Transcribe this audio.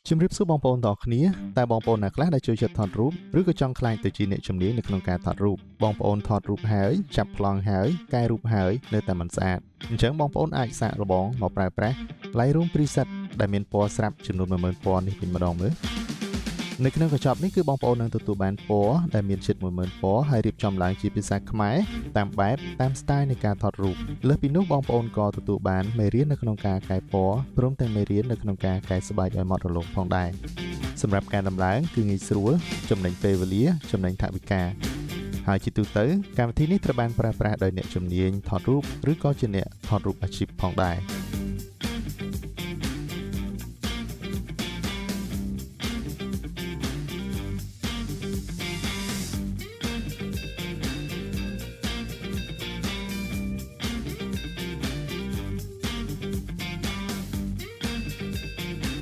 ជំរាបសួរបងប្អូនទាំងអស់គ្នាតើបងប្អូនអ្នកខ្លះដែលចូលចិត្តថតរូបឬក៏ចង់ក្លាយទៅជាអ្នកជំនាញនៅក្នុងការថតរូបបងប្អូនថតរូបហើយចាប់ប្លង់ហើយកែរូបហើយនៅតែមិនស្អាតអញ្ចឹងបងប្អូនអាចសាកល្បងមកប្រើប្រាស់ Lightroom Preset ដែលមានពណ៌ស្រាប់ចំនួន10000ពណ៌នេះវិញម្ដងមើលនៅក្នុងកញ្ចប់នេះគឺបងប្អូននឹងទទួលបានពណ៌ដែលមានជិត10000ពណ៌ហើយរៀបចំឡើងជាភាសាខ្មែរតាមបែបតាម style នៃការថតរូបលើសពីនោះបងប្អូនក៏ទទួលបានមេរៀននៅក្នុងការកែពណ៌ព្រមទាំងមេរៀននៅក្នុងការកែស្បែកឲ្យម៉ត់រលោងផងដែរសម្រាប់ការដំឡើងគឺងាយស្រួលចំណេញពេលវេលាចំណេញថវិកាហើយជាទូទៅកម្មវិធីនេះត្រូវបានប្រើប្រាស់ដោយអ្នកជំនាញថតរូបឬក៏ជាអ្នកថតរូបអាជីពផងដែរ